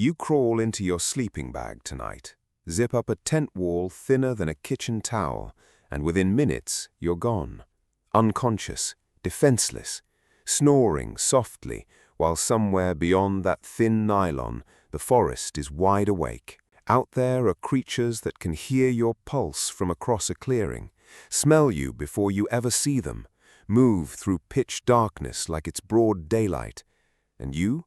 You crawl into your sleeping bag tonight, zip up a tent wall thinner than a kitchen towel, and within minutes you're gone. Unconscious, defenseless, snoring softly, while somewhere beyond that thin nylon, the forest is wide awake. Out there are creatures that can hear your pulse from across a clearing, smell you before you ever see them, move through pitch darkness like it's broad daylight. And you're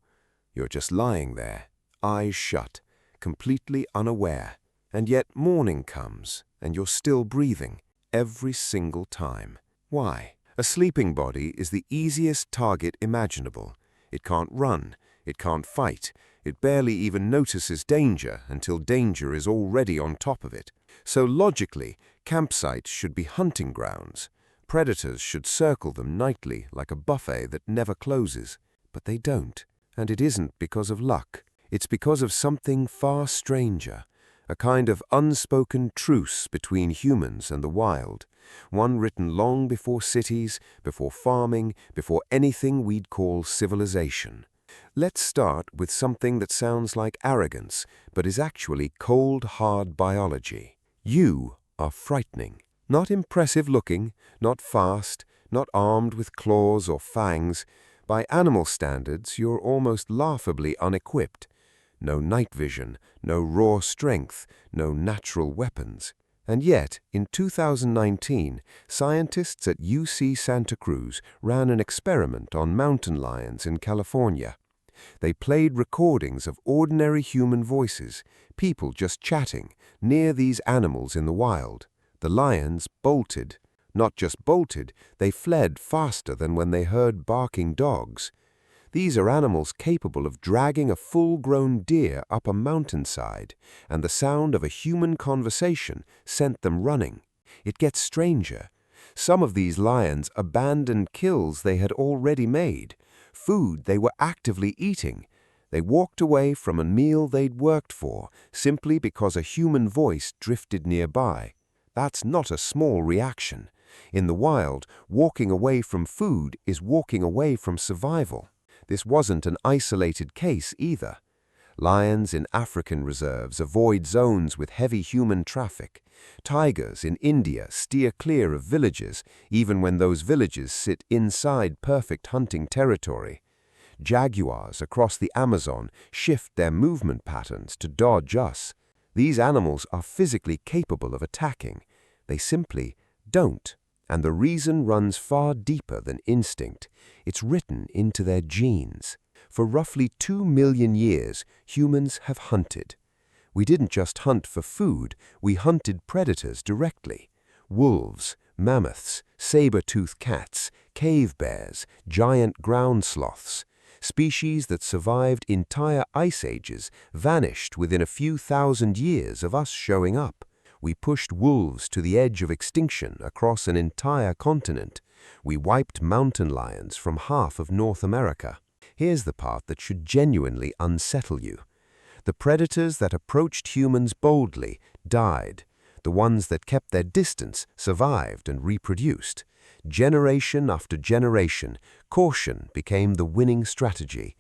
just lying there, eyes shut, completely unaware. And yet morning comes, and you're still breathing, every single time. Why? A sleeping body is the easiest target imaginable. It can't run, it can't fight, it barely even notices danger until danger is already on top of it. So logically, campsites should be hunting grounds. Predators should circle them nightly like a buffet that never closes. But they don't. And it isn't because of luck. It's because of something far stranger, a kind of unspoken truce between humans and the wild, one written long before cities, before farming, before anything we'd call civilization. Let's start with something that sounds like arrogance, but is actually cold, hard biology. You are frightening. Not impressive looking, not fast, not armed with claws or fangs. By animal standards, you're almost laughably unequipped. No night vision, no raw strength, no natural weapons. And yet, in 2019, scientists at UC Santa Cruz ran an experiment on mountain lions in California. They played recordings of ordinary human voices, people just chatting, near these animals in the wild. The lions bolted. Not just bolted, they fled faster than when they heard barking dogs. These are animals capable of dragging a full-grown deer up a mountainside, and the sound of a human conversation sent them running. It gets stranger. Some of these lions abandoned kills they had already made, food they were actively eating. They walked away from a meal they'd worked for, simply because a human voice drifted nearby. That's not a small reaction. In the wild, walking away from food is walking away from survival. This wasn't an isolated case either. Lions in African reserves avoid zones with heavy human traffic. Tigers in India steer clear of villages, even when those villages sit inside perfect hunting territory. Jaguars across the Amazon shift their movement patterns to dodge us. These animals are physically capable of attacking. They simply don't. And the reason runs far deeper than instinct. It's written into their genes. For roughly 2 million years, humans have hunted. We didn't just hunt for food, we hunted predators directly. Wolves, mammoths, saber-toothed cats, cave bears, giant ground sloths. Species that survived entire ice ages vanished within a few thousand years of us showing up. We pushed wolves to the edge of extinction across an entire continent. We wiped mountain lions from half of North America. Here's the part that should genuinely unsettle you. The predators that approached humans boldly died. The ones that kept their distance survived and reproduced. Generation after generation, caution became the winning strategy.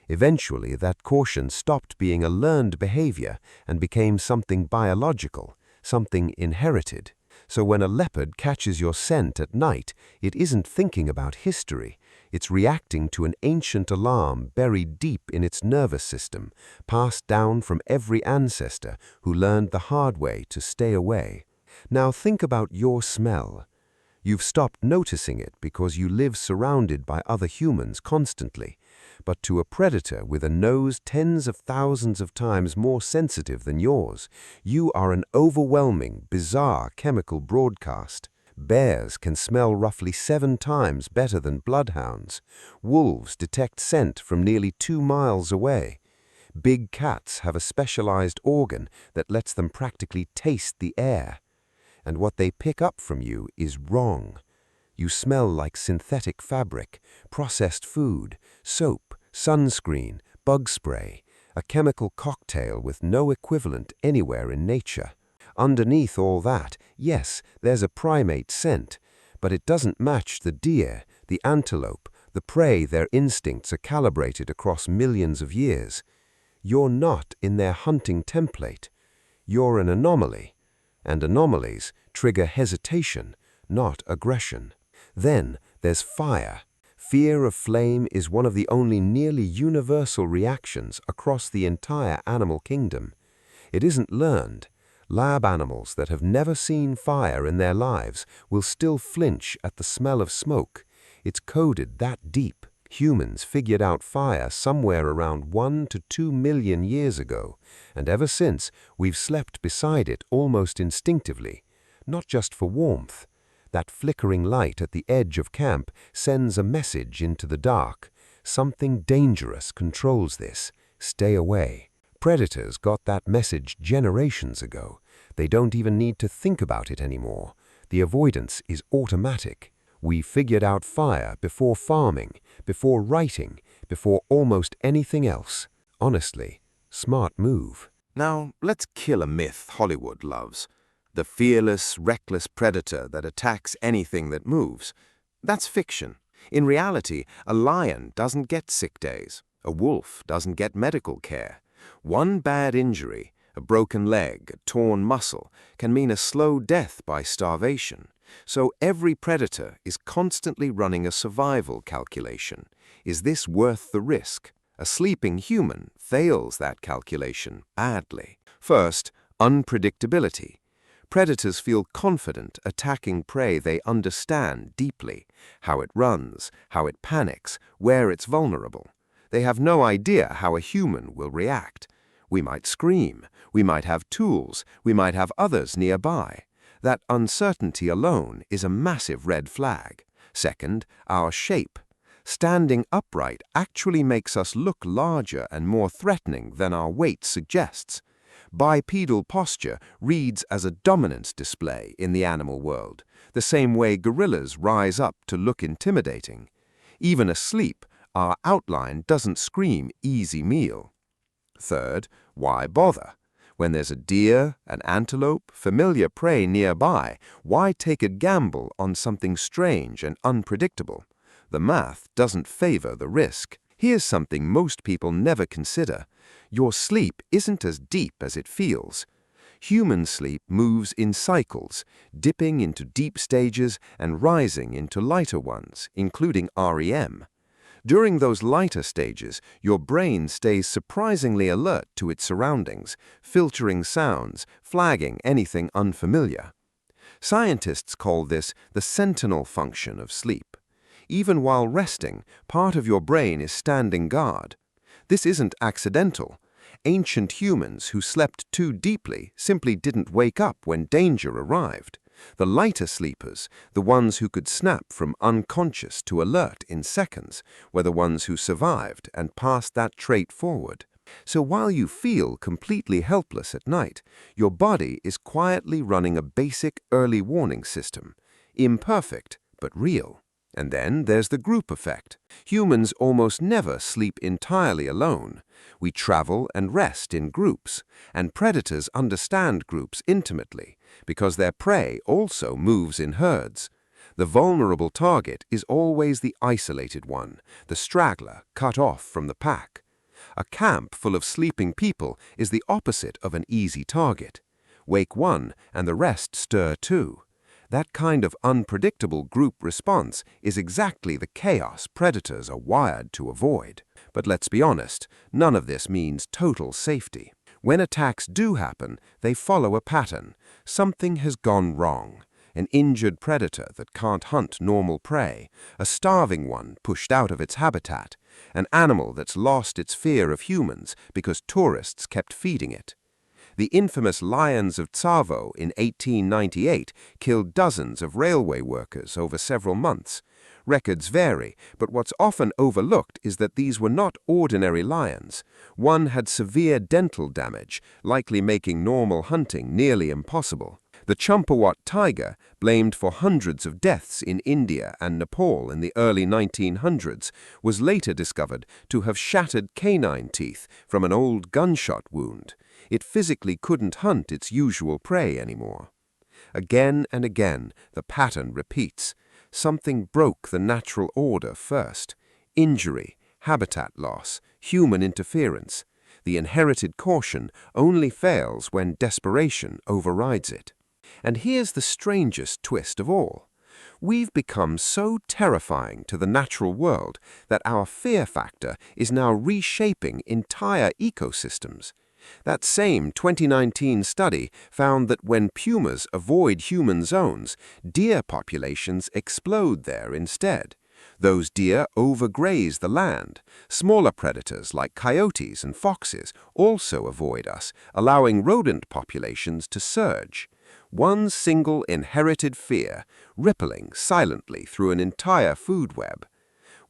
Eventually, that caution stopped being a learned behavior and became something biological, something inherited. So when a leopard catches your scent at night, it isn't thinking about history. It's reacting to an ancient alarm buried deep in its nervous system, passed down from every ancestor who learned the hard way to stay away. Now think about your smell. You've stopped noticing it because you live surrounded by other humans constantly. But to a predator with a nose tens of thousands of times more sensitive than yours, you are an overwhelming, bizarre chemical broadcast. Bears can smell roughly 7 times better than bloodhounds. Wolves detect scent from nearly 2 miles away. Big cats have a specialized organ that lets them practically taste the air. And what they pick up from you is wrong. You smell like synthetic fabric, processed food, soap, sunscreen, bug spray, a chemical cocktail with no equivalent anywhere in nature. Underneath all that, yes, there's a primate scent, but it doesn't match the deer, the antelope, the prey their instincts are calibrated across millions of years. You're not in their hunting template. You're an anomaly, and anomalies trigger hesitation, not aggression. Then there's fire. Fear of flame is one of the only nearly universal reactions across the entire animal kingdom. It isn't learned. Lab animals that have never seen fire in their lives will still flinch at the smell of smoke. It's coded that deep. Humans figured out fire somewhere around 1 to 2 million years ago, and ever since we've slept beside it almost instinctively, not just for warmth. That flickering light at the edge of camp sends a message into the dark. Something dangerous controls this. Stay away. Predators got that message generations ago. They don't even need to think about it anymore. The avoidance is automatic. We figured out fire before farming, before writing, before almost anything else. Honestly, smart move. Now, let's kill a myth Hollywood loves. The fearless, reckless predator that attacks anything that moves. That's fiction. In reality, a lion doesn't get sick days. A wolf doesn't get medical care. One bad injury, a broken leg, a torn muscle, can mean a slow death by starvation. So every predator is constantly running a survival calculation. Is this worth the risk? A sleeping human fails that calculation badly. First, unpredictability. Predators feel confident attacking prey they understand deeply, how it runs, how it panics, where it's vulnerable. They have no idea how a human will react. We might scream, we might have tools, we might have others nearby. That uncertainty alone is a massive red flag. Second, our shape. Standing upright actually makes us look larger and more threatening than our weight suggests. Bipedal posture reads as a dominance display in the animal world, the same way gorillas rise up to look intimidating. Even asleep, our outline doesn't scream easy meal. Third, why bother? When there's a deer, an antelope, familiar prey nearby, why take a gamble on something strange and unpredictable? The math doesn't favor the risk. Here's something most people never consider. Your sleep isn't as deep as it feels. Human sleep moves in cycles, dipping into deep stages and rising into lighter ones, including REM. During those lighter stages, your brain stays surprisingly alert to its surroundings, filtering sounds, flagging anything unfamiliar. Scientists call this the sentinel function of sleep. Even while resting, part of your brain is standing guard. This isn't accidental. Ancient humans who slept too deeply simply didn't wake up when danger arrived. The lighter sleepers, the ones who could snap from unconscious to alert in seconds, were the ones who survived and passed that trait forward. So while you feel completely helpless at night, your body is quietly running a basic early warning system. Imperfect, but real. And then there's the group effect. Humans almost never sleep entirely alone. We travel and rest in groups, and predators understand groups intimately because their prey also moves in herds. The vulnerable target is always the isolated one, the straggler cut off from the pack. A camp full of sleeping people is the opposite of an easy target. Wake one and the rest stir too. That kind of unpredictable group response is exactly the chaos predators are wired to avoid. But let's be honest, none of this means total safety. When attacks do happen, they follow a pattern. Something has gone wrong. An injured predator that can't hunt normal prey, a starving one pushed out of its habitat, an animal that's lost its fear of humans because tourists kept feeding it. The infamous lions of Tsavo in 1898 killed dozens of railway workers over several months. Records vary, but what's often overlooked is that these were not ordinary lions. One had severe dental damage, likely making normal hunting nearly impossible. The Champawat tiger, blamed for hundreds of deaths in India and Nepal in the early 1900s, was later discovered to have shattered canine teeth from an old gunshot wound. It physically couldn't hunt its usual prey anymore. Again and again, the pattern repeats. Something broke the natural order first. Injury, habitat loss, human interference. The inherited caution only fails when desperation overrides it. And here's the strangest twist of all. We've become so terrifying to the natural world that our fear factor is now reshaping entire ecosystems. That same 2019 study found that when pumas avoid human zones, deer populations explode there instead. Those deer overgraze the land. Smaller predators like coyotes and foxes also avoid us, allowing rodent populations to surge. One single inherited fear, rippling silently through an entire food web.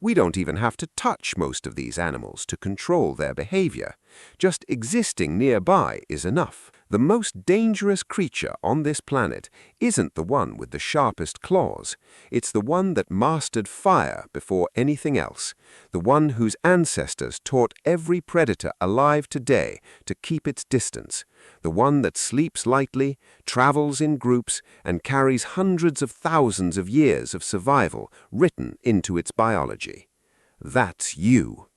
We don't even have to touch most of these animals to control their behavior. Just existing nearby is enough. The most dangerous creature on this planet isn't the one with the sharpest claws. It's the one that mastered fire before anything else. The one whose ancestors taught every predator alive today to keep its distance. The one that sleeps lightly, travels in groups, and carries hundreds of thousands of years of survival written into its biology. That's you.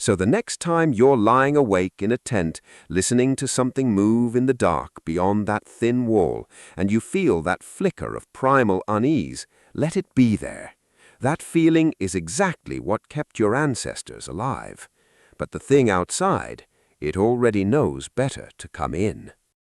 So the next time you're lying awake in a tent, listening to something move in the dark beyond that thin wall, and you feel that flicker of primal unease, let it be there. That feeling is exactly what kept your ancestors alive. But the thing outside, it already knows better to come in.